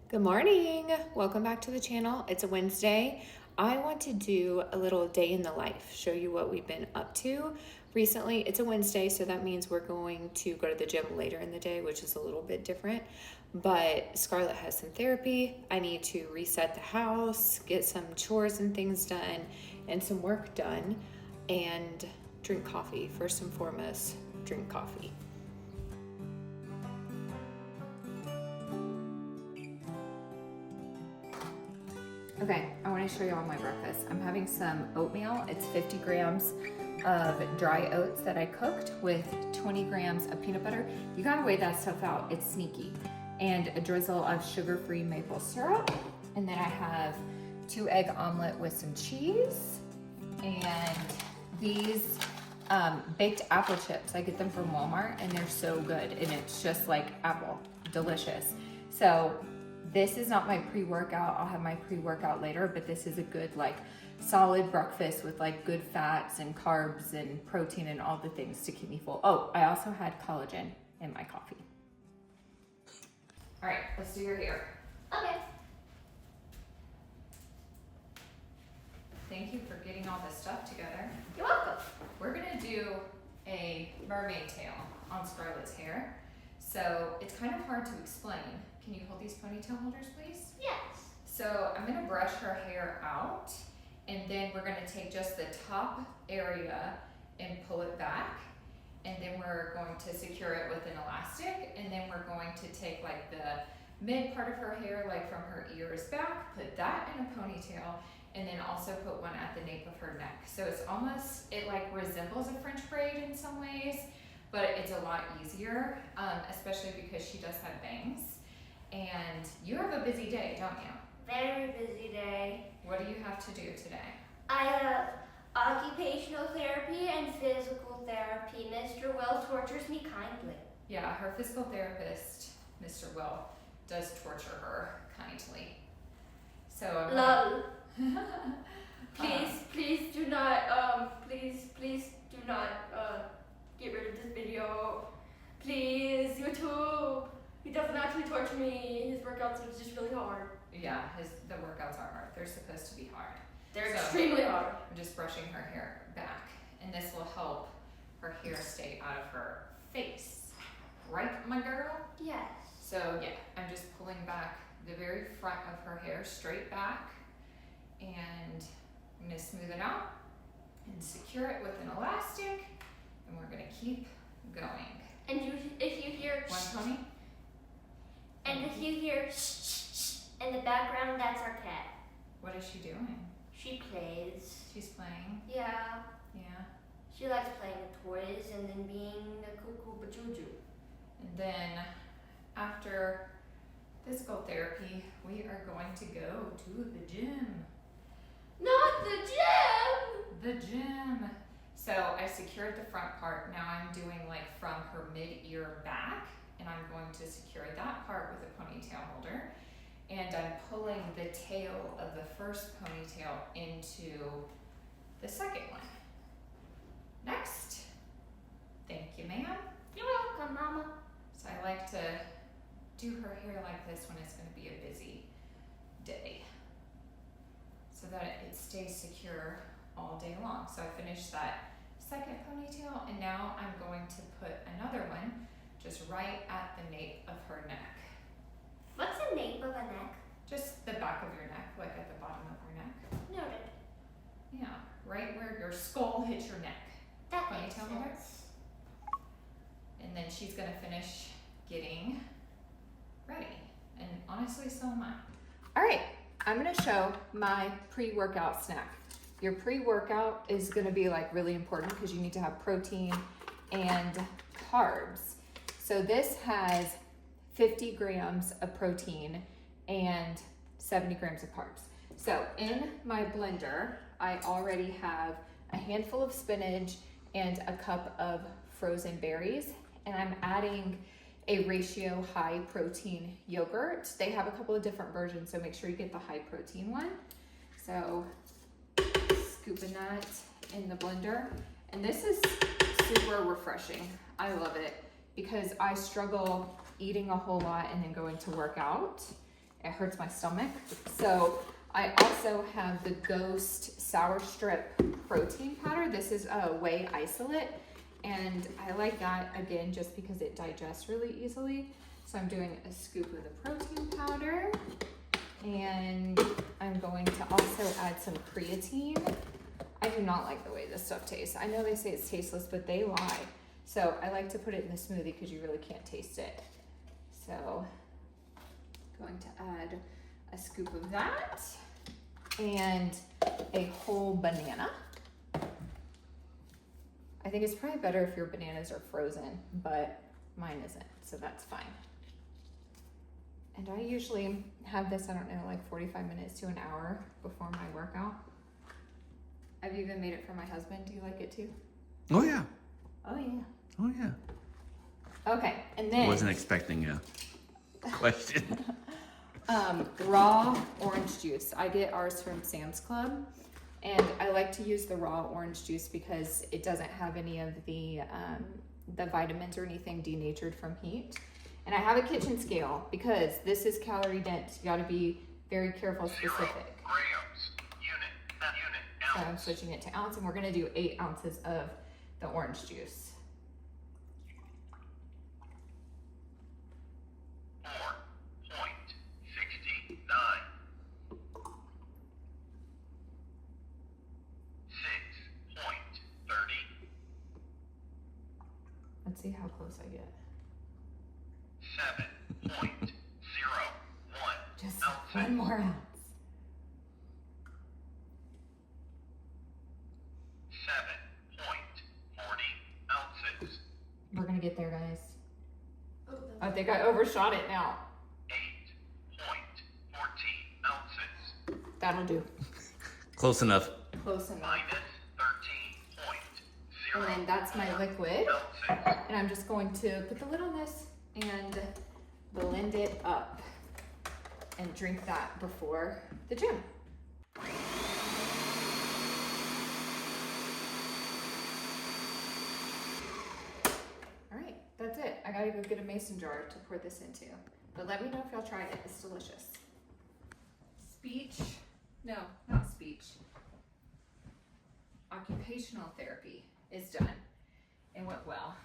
Good morning. Welcome back to the channel. It's a Wednesday. I want to do a little day in the life, show you what we've been up to recently. It's a Wednesday, so that means we're going to go to the gym later in the day, which is a little bit different. But Scarlett has some therapy. I need to reset the house, get some chores and things done, and some work done, and drink coffee. First and foremost, drink coffee. Okay, I want to show you all my breakfast. I'm having some oatmeal. It's 50 grams of dry oats that I cooked with 20 grams of peanut butter. You gotta weigh that stuff out, it's sneaky. And a drizzle of sugar-free maple syrup. And then I have 2 egg omelet with some cheese. And these baked apple chips, I get them from Walmart and they're so good. And it's just like apple, delicious. So this is not my pre-workout. I'll have my pre-workout later, but this is a good like solid breakfast with like good fats and carbs and protein and all the things to keep me full. Oh, I also had collagen in my coffee. All right, let's do your hair. Okay. Thank you for getting all this stuff together. You're welcome. We're gonna do a mermaid tail on Scarlett's hair. So it's kind of hard to explain. Can you hold these ponytail holders, please? Yes. So I'm gonna brush her hair out, and then we're gonna take just the top area and pull it back. And then we're going to secure it with an elastic, and then we're going to take like the mid part of her hair, like from her ears back, put that in a ponytail, and then also put one at the nape of her neck. So it's almost, it like resembles a French braid in some ways, but it's a lot easier, especially because she does have bangs. And you have a busy day, don't you? Very busy day. What do you have to do today? I have occupational therapy and physical therapy. Mr. Will tortures me kindly. Yeah, her physical therapist, Mr. Will, does torture her kindly. So Lol. Please do not, please do not, get rid of this video. Please, YouTube. He doesn't actually torture me. His workouts are just really hard. Yeah, the workouts are hard. They're supposed to be hard. They're extremely hard. I'm just brushing her hair back, and this will help her hair stay out of her face. Right, my girl? Yes. So yeah, I'm just pulling back the very front of her hair straight back, and I'm gonna smooth it out and secure it with an elastic, and we're gonna keep going. And if you hear One pony? And if you hear in the background, that's our cat. What is she doing? She plays. She's playing. Yeah. Yeah. She likes playing with toys and then being a cuckoo bajuju. And then after physical therapy, we are going to go to the gym. Not the gym! The gym. So I secured the front part. Now I'm doing like from her mid-ear back, and I'm going to secure that part with a ponytail holder. And I'm pulling the tail of the first ponytail into the second one. Next. Thank you, ma'am. You're welcome, Mama. So I like to do her hair like this when it's going to be a busy day, so that it stays secure all day long. So I finished that second ponytail, and now I'm going to put another one just right at the nape of her neck. What's the nape of a neck? Just the back of your neck, like at the bottom of your neck. Noted. Yeah, right where your skull hits your neck. That makes Ponytail holder. sense. And then she's gonna finish getting ready. And honestly, so am I. All right, I'm gonna show my pre-workout snack. Your pre-workout is gonna be like really important because you need to have protein and carbs. So this has 50 grams of protein and 70 grams of carbs. So in my blender, I already have a handful of spinach and a cup of frozen berries, and I'm adding a ratio high protein yogurt. They have a couple of different versions, so make sure you get the high protein one. So scooping that in the blender. And this is super refreshing. I love it because I struggle eating a whole lot and then going to work out. it hurts my stomach. So I also have the Ghost Sour Strip protein powder. This is a whey isolate, and I like that again just because it digests really easily. So I'm doing a scoop of the protein powder, and I'm going to also add some creatine. I do not like the way this stuff tastes. I know they say it's tasteless, but they lie. So I like to put it in the smoothie because you really can't taste it. So going to add a scoop of that and a whole banana. I think it's probably better if your bananas are frozen, but mine isn't, so that's fine. And I usually have this, I don't know, like 45 minutes to an hour before my workout. I've even made it for my husband. Do you like it too? Oh yeah. Oh yeah. Oh yeah. Okay, and then Wasn't expecting a question. raw orange juice. I get ours from Sam's Club, and I like to use the raw orange juice because it doesn't have any of the vitamins or anything denatured from heat. And I have a kitchen scale because this is calorie dense. You got to be very careful, specific. So I'm switching it to ounce, and we're gonna do 8 ounces of the orange juice. 4.69. 6.30. Let's see how close I get. 7.01. Just one more ounce. 7.40 ounces. We're gonna get there, guys. Oh, I think I overshot it now. 8.14 ounces. That'll do. Close enough. Close enough. Minus And 13.0 then that's my liquid. ounces. And I'm just going to put the lid on this and blend it up and drink that before the gym. All right, that's it. I gotta go get a mason jar to pour this into. But let me know if y'all try it. It's delicious. No, not speech. Occupational therapy is done. It went well.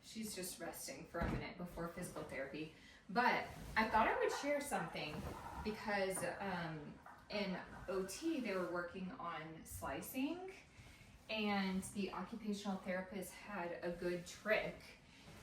She's just resting for a minute before physical therapy. But I thought I would share something because in OT they were working on slicing, and the occupational therapist had a good trick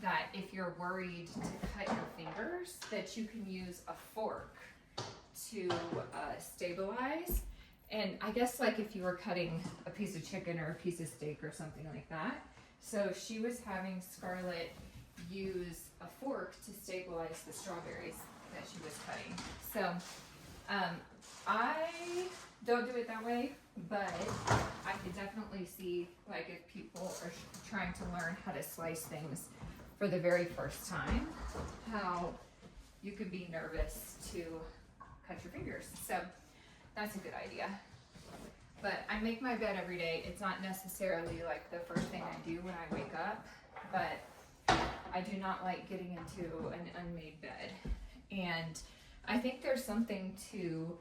that if you're worried to cut your fingers, that you can use a fork to stabilize. And I guess like if you were cutting a piece of chicken or a piece of steak or something like that. So she was having Scarlett use a fork to stabilize the strawberries that she was cutting. So I don't do it that way, but I could definitely see like if people are trying to learn how to slice things for the very first time, how you could be nervous to cut your fingers. So that's a good idea. But I make my bed every day. It's not necessarily like the first thing I do when I wake up, but I do not like getting into an unmade bed. And I think there's something to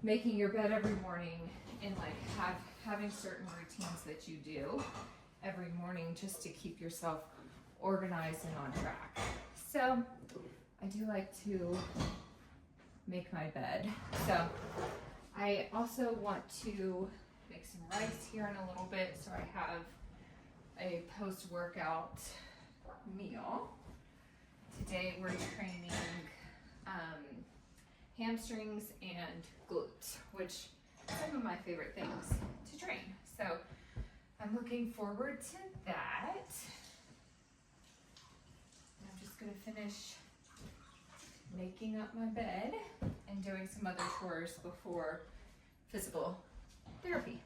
making your bed every morning and like having certain routines that you do every morning just to keep yourself organized and on track. So I do like to make my bed. So I also want to make some rice here in a little bit so I have a post-workout meal. Today we're training hamstrings and glutes, which are some of my favorite things to train. So I'm looking forward to that. I'm just gonna finish making up my bed and doing some other chores before physical therapy.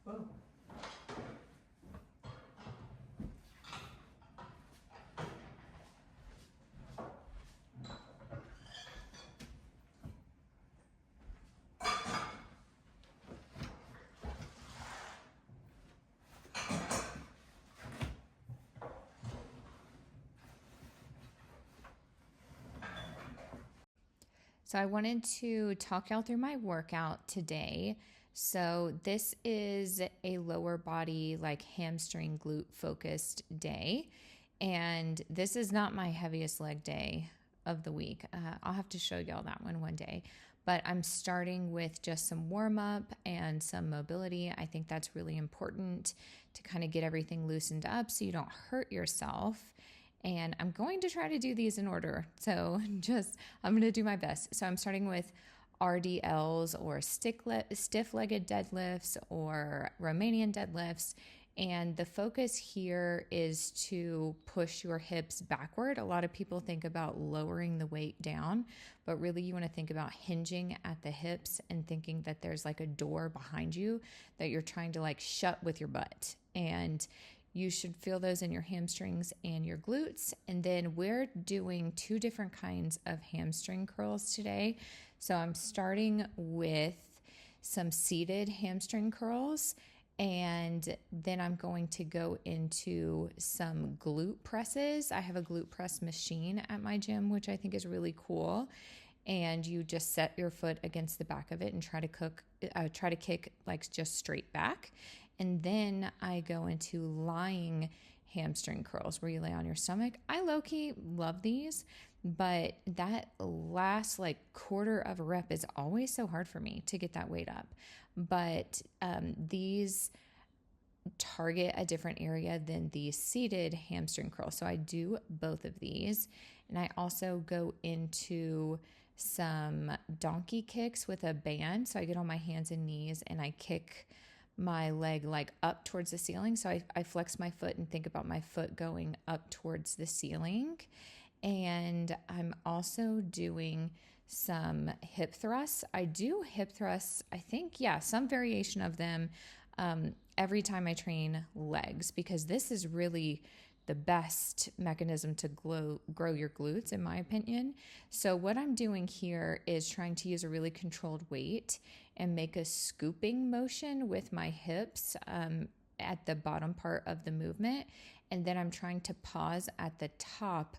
Whoa. So I wanted to talk y'all through my workout today. So this is a lower body, like hamstring glute focused day. And this is not my heaviest leg day of the week. I'll have to show y'all that one day. But I'm starting with just some warm up and some mobility. I think that's really important to kind of get everything loosened up so you don't hurt yourself. And I'm going to try to do these in order. So I'm going to do my best. So I'm starting with RDLs or stiff-legged deadlifts or Romanian deadlifts. And the focus here is to push your hips backward. A lot of people think about lowering the weight down, but really you want to think about hinging at the hips and thinking that there's like a door behind you that you're trying to like shut with your butt. And you should feel those in your hamstrings and your glutes. And then we're doing 2 different kinds of hamstring curls today. So I'm starting with some seated hamstring curls, and then I'm going to go into some glute presses. I have a glute press machine at my gym, which I think is really cool. And you just set your foot against the back of it and try to kick like just straight back. And then I go into lying hamstring curls where you lay on your stomach. I low-key love these, but that last like quarter of a rep is always so hard for me to get that weight up. But these target a different area than the seated hamstring curl. So I do both of these. And I also go into some donkey kicks with a band. So I get on my hands and knees and I kick my leg like up towards the ceiling. So I flex my foot and think about my foot going up towards the ceiling. And I'm also doing some hip thrusts. I do hip thrusts, I think, some variation of them every time I train legs, because this is really the best mechanism to grow your glutes, in my opinion. So what I'm doing here is trying to use a really controlled weight and make a scooping motion with my hips at the bottom part of the movement. And then I'm trying to pause at the top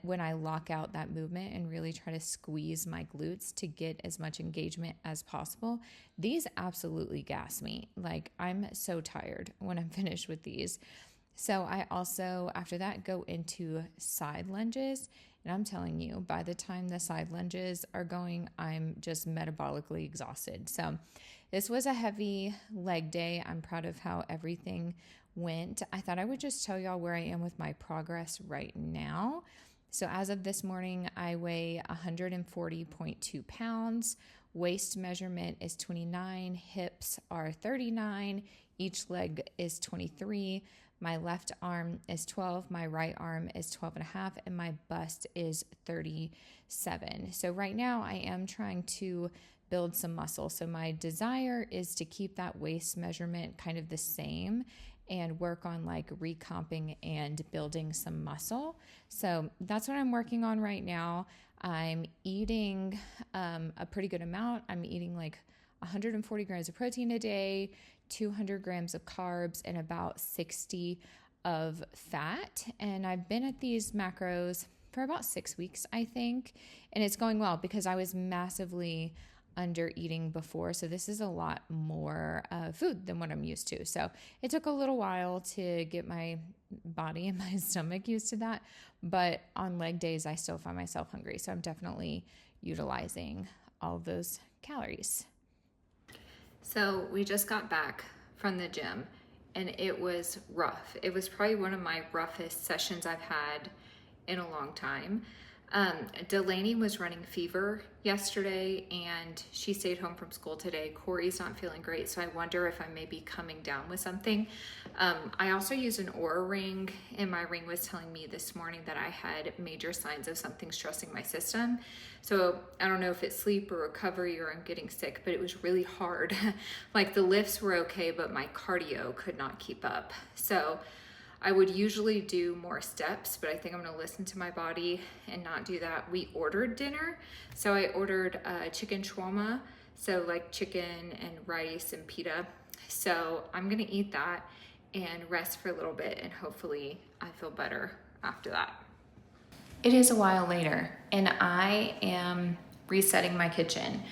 when I lock out that movement and really try to squeeze my glutes to get as much engagement as possible. These absolutely gas me. Like, I'm so tired when I'm finished with these. So I also, after that, go into side lunges. And I'm telling you, by the time the side lunges are going, I'm just metabolically exhausted. So this was a heavy leg day. I'm proud of how everything went. I thought I would just tell y'all where I am with my progress right now. So as of this morning, I weigh 140.2 pounds. Waist measurement is 29. Hips are 39. Each leg is 23. My left arm is 12, my right arm is 12 and a half, and my bust is 37. So right now I am trying to build some muscle. So my desire is to keep that waist measurement kind of the same and work on like recomping and building some muscle. So that's what I'm working on right now. I'm eating a pretty good amount. I'm eating like 140 grams of protein a day, 200 grams of carbs, and about 60 of fat. And I've been at these macros for about 6 weeks, I think. And it's going well because I was massively under eating before. So this is a lot more food than what I'm used to. So it took a little while to get my body and my stomach used to that. But on leg days, I still find myself hungry. So I'm definitely utilizing all of those calories. So we just got back from the gym and it was rough. It was probably one of my roughest sessions I've had in a long time. Delaney was running fever yesterday and she stayed home from school today. Corey's not feeling great, so I wonder if I may be coming down with something. I also use an Oura ring, and my ring was telling me this morning that I had major signs of something stressing my system. So I don't know if it's sleep or recovery or I'm getting sick, but it was really hard. Like the lifts were okay, but my cardio could not keep up. So I would usually do more steps, but I think I'm gonna listen to my body and not do that. We ordered dinner. So I ordered chicken shawarma, so like chicken and rice and pita. So I'm gonna eat that and rest for a little bit, and hopefully I feel better after that. It is a while later and I am resetting my kitchen.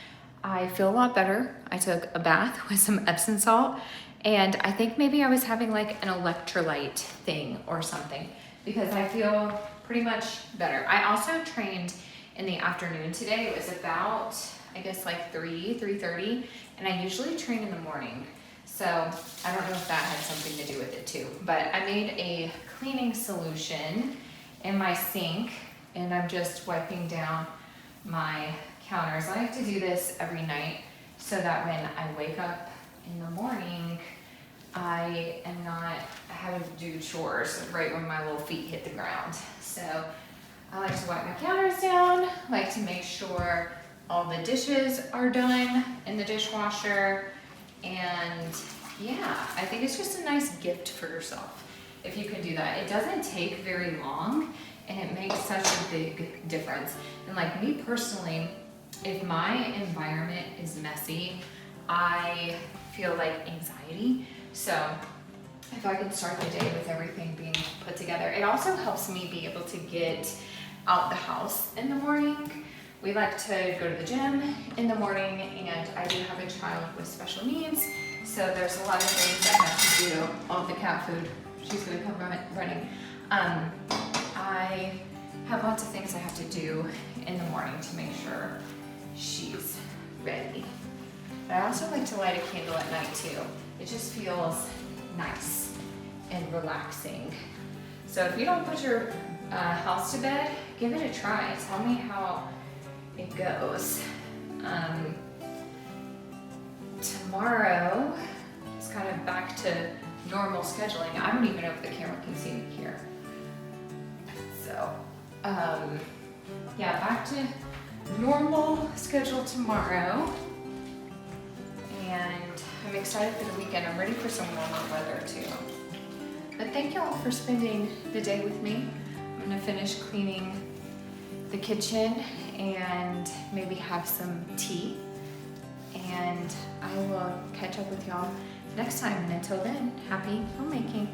I feel a lot better. I took a bath with some Epsom salt, and I think maybe I was having like an electrolyte thing or something, because I feel pretty much better. I also trained in the afternoon today. It was about, I guess, like 3:30, and I usually train in the morning. So I don't know if that had something to do with it too, but I made a cleaning solution in my sink, and I'm just wiping down my counters. I like to do this every night so that when I wake up in the morning, I am not having to do chores right when my little feet hit the ground. So I like to wipe my counters down, like to make sure all the dishes are done in the dishwasher. And yeah, I think it's just a nice gift for yourself if you can do that. It doesn't take very long, and it makes such a big difference. And like me personally, if my environment is messy, I feel like anxiety. So if I can start the day with everything being put together, it also helps me be able to get out the house in the morning. We like to go to the gym in the morning, and I do have a child with special needs, so there's a lot of things I have to do. All the cat food, she's gonna come running. I have lots of things I have to do in the morning to make sure she's ready. But I also like to light a candle at night too. It just feels nice and relaxing. So if you don't put your house to bed, give it a try. Tell me how it goes. Tomorrow is kind of back to normal scheduling. I don't even know if the camera can see me here. So, yeah, back to normal schedule tomorrow. And I'm excited for the weekend. I'm ready for some warmer weather too. But thank you all for spending the day with me. I'm gonna finish cleaning the kitchen and maybe have some tea. And I will catch up with y'all next time. And until then, happy homemaking.